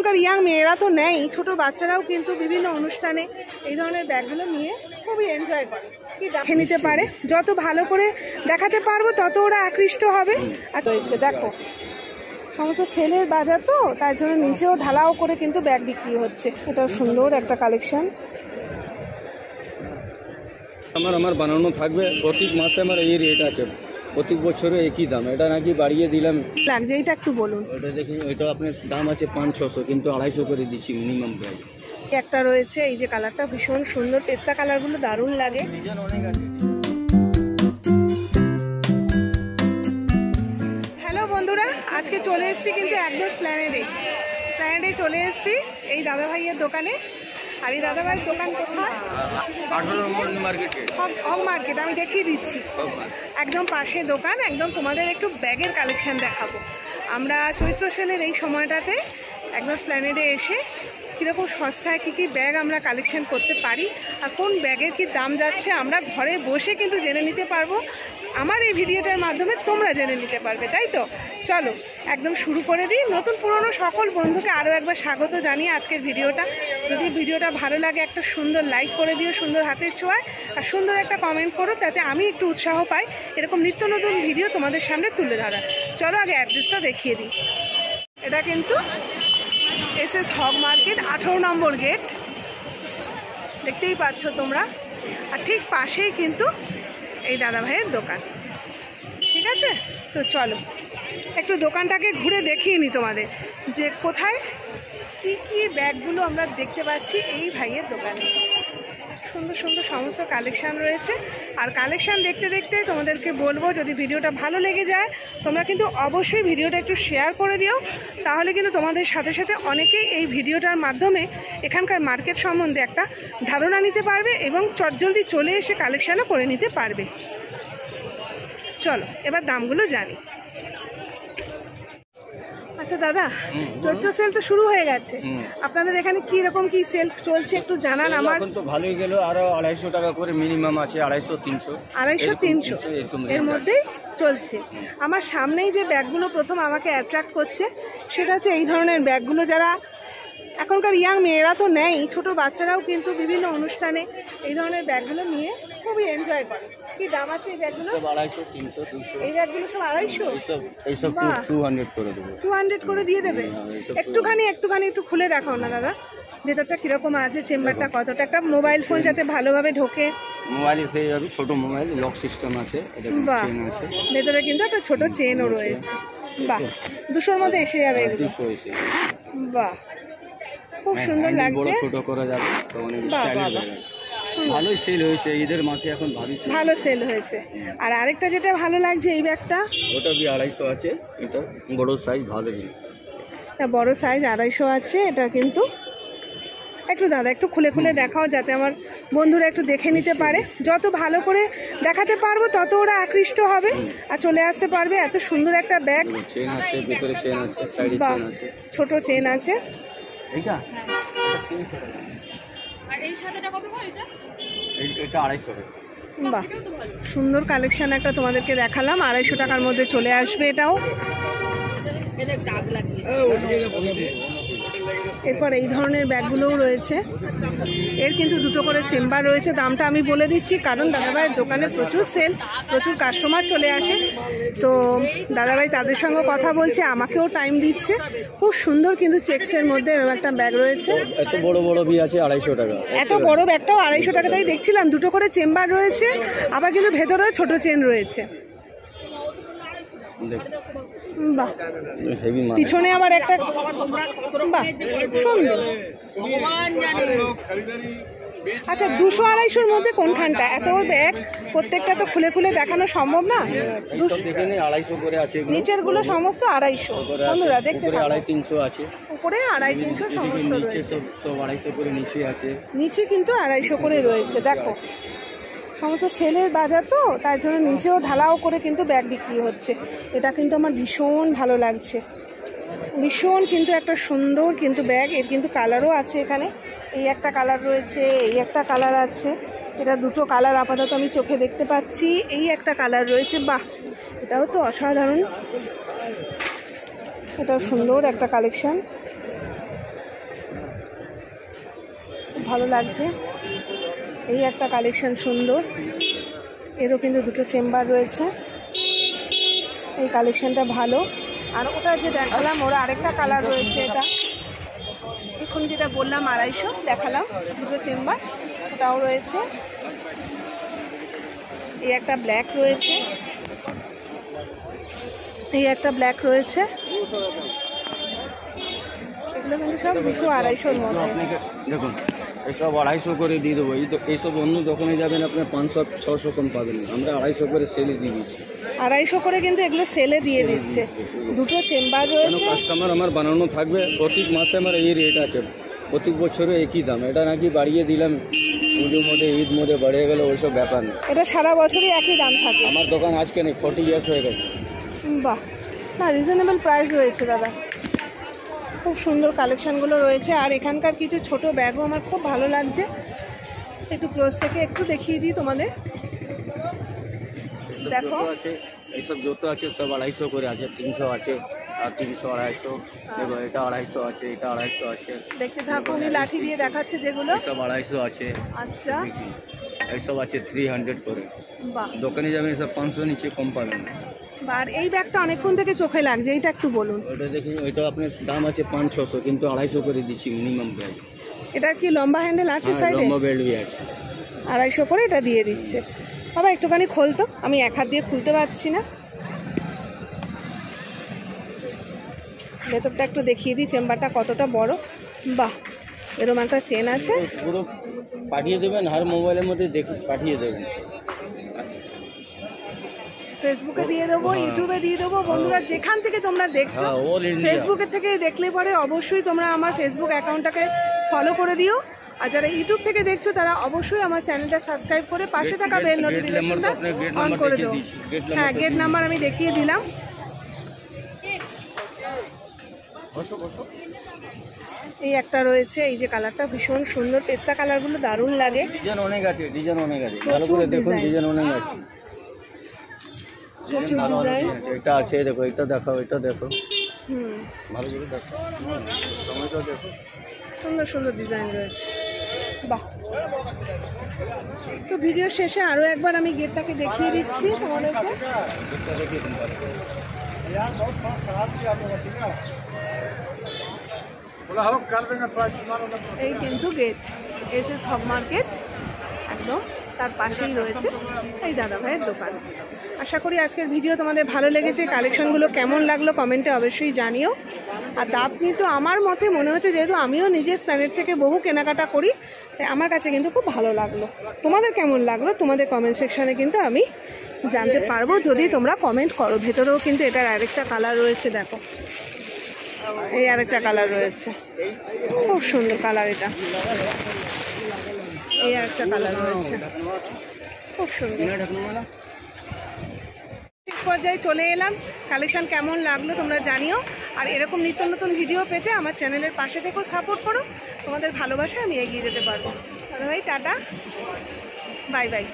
এখনকার ইয়াং মেয়েরা তো নেই, ছোট বাচ্চারাও কিন্তু বিভিন্ন অনুষ্ঠানে এই ধরনের ব্যাগগুলো নিয়ে খুবই এনজয় করে, কি দেখে নিতে পারে। যত ভালো করে দেখাতে পারবো তত ওরা আকৃষ্ট হবে। আর রয়েছে দেখো সমস্ত সেলের বাজার, তো তার জন্য নিচেও ঢালাও করে কিন্তু ব্যাগ বিক্রি হচ্ছে। এটাও সুন্দর একটা কালেকশন। আমার বানানো থাকবে প্রত্যেক মাসে, আমার এই রেট আছে, প্রত্যেক বছরে একই দাম। এটা নাকি বাড়িয়ে দিলাম লাগছে, এটা একটু বলুন। এটা দেখুন, এটা আপনার দাম আছে 500-600, কিন্তু 250 করে দিচ্ছি মিনিমাম প্রাইস। একটা রয়েছে এই যে কালারটা ভীষণ সুন্দর, পেস্তা কালারগুলো দারুণ লাগে। হ্যালো বন্ধুরা, আজকে চলে এসেছি কিন্তু একদম স্প্ল্যানেডে চলে এসেছি এই দাদা ভাইয়ের দোকানে। আর এই দাদা ভাইয়ের দোকান কোথায়? হক মার্কেট। আমি দেখিয়ে দিচ্ছি, একদম পাশে দোকান। একদম তোমাদের একটু ব্যাগের কালেকশন দেখাবো আমরা চৈত্র সেলের এই সময়টাতে। একদম স্প্ল্যানেডে এসে কীরকম সস্তায় কী ব্যাগ আমরা কালেকশন করতে পারি আর কোন ব্যাগের কি দাম যাচ্ছে আমরা ঘরে বসে কিন্তু জেনে নিতে পারবো। আমার এই ভিডিওটার মাধ্যমে তোমরা জেনে নিতে পারবে, তাই তো? চলো একদম শুরু করে দিই। নতুন পুরনো সকল বন্ধুকে আরও একবার স্বাগত জানিয়ে আজকের ভিডিওটা, যদি ভিডিওটা ভালো লাগে একটা সুন্দর লাইক করে দিও, সুন্দর হাতের ছোঁয়ায়, আর সুন্দর একটা কমেন্ট করো, তাতে আমি একটু উৎসাহ পাই এরকম নিত্য নতুন ভিডিও তোমাদের সামনে তুলে ধরার। চলো আগে অ্যাড্রেসটা দেখিয়ে দিই। এটা কিন্তু এসএস হক মার্কেট 18 নম্বর গেট, দেখতেই পাচ্ছ তোমরা। আর ঠিক পাশেই কিন্তু এই দাদা ভাইয়ের দোকান, ঠিক আছে? তো চলো একটু দোকানটাকে ঘুরে দেখিয়ে নিই তোমাদের যে কোথায় কি ব্যাগগুলো আমরা দেখতে পাচ্ছি এই ভাইয়ের দোকানে। সুন্দর সুন্দর সমস্ত কালেকশান রয়েছে। আর কালেকশান দেখতে দেখতে তোমাদেরকে বলবো, যদি ভিডিওটা ভালো লেগে যায় তোমরা কিন্তু অবশ্যই ভিডিওটা একটু শেয়ার করে দিও, তাহলে কিন্তু তোমাদের সাথে সাথে অনেকেই এই ভিডিওটার মাধ্যমে এখানকার মার্কেট সম্বন্ধে একটা ধারণা নিতে পারবে এবং চটজলদি চলে এসে কালেকশানও করে নিতে পারবে। চলো এবার দামগুলো জানি। আচ্ছা দাদা, চৈত্র সেল তো শুরু হয়ে গেছে, আপনাদের এখানে কি রকম কি সেল চলছে একটু জানান। আমার এখন তো ভালোই গেল, আরো 250 টাকা করে মিনিমাম আছে, 250-300 এর মধ্যেই চলছে। আমার সামনেই যে ব্যাগগুলো প্রথম আমাকে অ্যাট্রাক্ট করছে সেটা হচ্ছে এই ধরনের ব্যাগগুলো। যারা এখনকার ইয়াং মেয়েরা তো নেই, ছোট বাচ্চারাও কিন্তু বিভিন্ন অনুষ্ঠানে এই ধরনের ব্যাগগুলো নিয়ে খুবই এনজয় করে। কি দাম আছে এই ব্যাগগুলো? 250-300-200। এই ব্যাগগুলো সব 250? এইসব 200 করে দেবো। 200 করে দিয়ে দেবে? একটুখানি একটু খুলে দেখাও না দাদা, ভেতরটা কিরকম আছে, চেম্বারটা কতটা, একটা মোবাইল ফোন যাতে ভালোভাবে ঢোকে। মোবাইল এসে যাবে, ছোট মোবাইল, লক সিস্টেম আছে। বাহ, ভেতরে কিন্তু একটা ছোট চেনও রয়েছে। বাহ, 200-র মধ্যে এসে যাবে এগুলো? 200 এসে। বাহ, খুব সুন্দর লাগছে। ছোট করা যাবে, তো অনেক স্টাইলিশ হবে। ভালোই সেল হয়েছে ঈদের মাসে, এখন ভালো সেল হয়েছে। আর আরেকটা যেটা ভালো লাগছে এই ব্যাগটা, ওটা 250 আছে। এটা বড় সাইজ, ভালো। এটা বড় সাইজ 250 আছে। এটা কিন্তু একটু দাদা একটু খুলে দেখাও, যাতে আমার বন্ধুরা একটু দেখে নিতে পারে। যত ভালো করে দেখাতে পারবো তত ওরা আকৃষ্ট হবে আর চলে আসতে পারবে। এত সুন্দর একটা ব্যাগ, চেন আছে, ভিতরে চেন আছে, সাইডে চেন আছে, ছোট চেন আছে। এইটা আর এই সাদাটা কত হয়? এটা 250 টাকা। বাহ, সুন্দর কালেকশন একটা তোমাদেরকে দেখালাম। 250 টাকার মধ্যে চলে আসবে এটাও। এরপর এই ধরনের ব্যাগগুলোও রয়েছে। এর কিন্তু 2টো করে চেম্বার রয়েছে। দামটা আমি বলে দিচ্ছি, কারণ দাদাভাইয়ের দোকানে প্রচুর সেল, প্রচুর কাস্টমার চলে আসে। তো দাদাভাই তাদের সঙ্গে কথা বলছে, আমাকেও টাইম দিচ্ছে। খুব সুন্দর কিন্তু চেক্সের মধ্যে এরকম একটা ব্যাগ রয়েছে। এত বড় বড় বি আছে 250 টাকা। এত বড় ব্যাগটাও 250 টাকা, তাই দেখছিলাম। 2টো করে চেম্বার রয়েছে, আবার কিন্তু ভেতরেও ছোট চেন রয়েছে। বাহ, পিছনে আবার একটা, বাহ সুন্দর। আচ্ছা, 200-250-র মধ্যে কোনখানটা? এত ব্যাগ প্রত্যেকটা তো খুলে দেখানো সম্ভব না। 250 করে আছে, নিচের গুলো সমস্ত 250। বন্ধুরা দেখতে পাচ্ছেন, 250-300 আছে, উপরে 250-300 সমস্ত রয়েছে। সব 250 করে নিচে আছে, নিচে কিন্তু 250 করে রয়েছে। দেখো সমস্ত সেলের বাজার, তো তার জন্য নিচেও ঢালাও করে কিন্তু ব্যাগ বিক্রি হচ্ছে। এটা কিন্তু আমার ভীষণ ভালো লাগছে, ভীষণ কিন্তু একটা সুন্দর কিন্তু ব্যাগ। এর কিন্তু কালারও আছে এখানে। এই একটা কালার রয়েছে, এই একটা কালার আছে। এটা 2টো কালার আপাতত আমি চোখে দেখতে পাচ্ছি। এই একটা কালার রয়েছে, বাহ এটাও তো অসাধারণ। এটাও সুন্দর একটা কালেকশন। ভালো লাগছে। এই একটা কালেকশন সুন্দর, এরও কিন্তু দুটো চেম্বার রয়েছে। এই কালেকশনটা ভালো। আর ওটা যে দেখালাম ওরা আরেকটা কালার রয়েছে, এটা এখন যেটা বললাম 250 দেখালাম, দুটো চেম্বার, ওটাও রয়েছে। এই একটা ব্ল্যাক রয়েছে, এই একটা ব্ল্যাক রয়েছে। এগুলো কিন্তু সব 200-250-র মধ্যে। দেখুন এসব 250 করে দিয়ে দেবো। এইসব অন্য দোকানে যাবেন আপনার 500-600 কম পাবেন, আমরা 250 করে সেলে দিয়ে দিচ্ছি। 250 করে কিন্তু এগুলো সেলে দিয়ে দিচ্ছে। দুটো চেম্বার রয়েছে। কাস্টমার আমার বানানো থাকবে, প্রত্যেক মাসে আমার এই রেট আছে, প্রত্যেক বছরে একই দাম। এটা নাকি বাড়িয়ে দিলাম পুজোর মধ্যে, ঈদ মধ্যে বাড়িয়ে গেল, ওইসব ব্যাপার নেই। এটা সারা বছরই একই দাম থাকে। আমার দোকান আজকে নেই, 40 ইয়ার্স হয়ে গেছে। বাহ, না রিজনেবল প্রাইস রয়েছে দাদা, খুব সুন্দর কালেকশানগুলো রয়েছে। আর এখানকার কিছু ছোট ব্যাগও আমার খুব ভালো লাগছে, একটু ক্লোজ থেকে একটু দেখিয়ে দিই তোমাদের। দেখো এইসব জুতো আছে সব 250 করে আছে, 300 আছে, আর 300-250। দেখো এটা 250 আছে, এটা 250 আছে। দেখতে থাকো, উনি লাঠি দিয়ে দেখাচ্ছে যেগুলো। সব 250 আছে। আচ্ছা, এইসব আছে 300 করে। বাহ, দোকানে যাবেন সব 500 নিচে কম পাবেন। আর এই ব্যাগটা অনেকক্ষণ থেকে চোখে লাগছে, এইটা একটু বলুন। ওটা দেখুন, ওইটা আপনার দাম আছে 500-600, কিন্তু 250 করে দিচ্ছি মিনিমাম ব্যাগ। এটা কি লম্বা হ্যান্ডেল আছে সাইডে? লম্বা বেল্ট বি আছে। 250 করে এটা দিয়ে দিচ্ছে। বাবা একটুখানি খোলতো, আমি এক হাত দিয়ে খুলতে পারছি না। ভেতরটা একটু দেখিয়ে দিই, চেম্বারটা কতটা বড়। বাহ, এরকম একটা চেন আছে। পুরো পাঠিয়ে দেবেন, আর মোবাইলের মধ্যে দেখে পাঠিয়ে দেবেন। ফেসবুকে দিয়ে দেবো, ইউটিউবে দিয়ে দেবো। বন্ধুরা যেখান থেকে তোমরা দেখছো, ফেসবুকের থেকে দেখলে পরে অবশ্যই তোমরা আমার ফেসবুক অ্যাকাউন্টটাকে ফলো করে দিও। আর যারা ইউটিউব থেকে দেখছো তারা অবশ্যই আমার চ্যানেলটা সাবস্ক্রাইব করে পাশে থাকা বেল নোটিফিকেশনটা অন করে দিও। হ্যাঁ, গেট নাম্বার আমি দেখিয়ে দিলাম। এই একটা রয়েছে, এই যে কালারটা ভীষণ সুন্দর, পেস্তা কালারগুলো দারুণ লাগে। ডিজাইন অনেক আছে, ডিজাইন অনেক আছে, ভালো করে দেখুন, ডিজাইন অনেক আছে। প্রচুর ডিজাইন। এটা আছে, দেখো এটা দেখাও, এটা দেখো, হুম, ভালো করে দেখো, সময়টা দেখো, সুন্দর সুন্দর ডিজাইন রয়েছে। বাহ, তো ভিডিও শেষে আরও একবার আমি গেটটাকে দেখিয়ে দিচ্ছি তোমাদেরকে। এটা দেখিয়ে দিন ভালো করে। এই কিন্তু গেট, এসএস হব মার্কেট, একদম তার পাশেই রয়েছে এই দাদা ভাইয়ের দোকান। আশা করি আজকের ভিডিও তোমাদের ভালো লেগেছে। কালেকশনগুলো কেমন লাগলো কমেন্টে অবশ্যই জানিও। আর দাম কিন্তু আমার মতে মনে হচ্ছে, যেহেতু আমিও নিজের স্প্ল্যানেড থেকে বহু কেনাকাটা করি, তাই আমার কাছে কিন্তু খুব ভালো লাগলো। তোমাদের কেমন লাগলো তোমাদের কমেন্ট সেকশানে কিন্তু আমি জানতে পারবো, যদি তোমরা কমেন্ট করো। ভেতরেও কিন্তু এটার আরেকটা কালার রয়েছে, দেখো এই আরেকটা কালার রয়েছে, খুব সুন্দর কালার। এটা এই আরেকটা কালার রয়েছে, খুব সুন্দর। শেষ পর্যায়ে চলে এলাম। কালেকশন কেমন লাগলো তোমরা জানিও। আর এরকম নিত্য নতুন ভিডিও পেতে আমার চ্যানেলের পাশে থেকেও সাপোর্ট করো। তোমাদের ভালোবাসায় আমি এগিয়ে যেতে পারবো। ভাই টাটা, বাই বাই।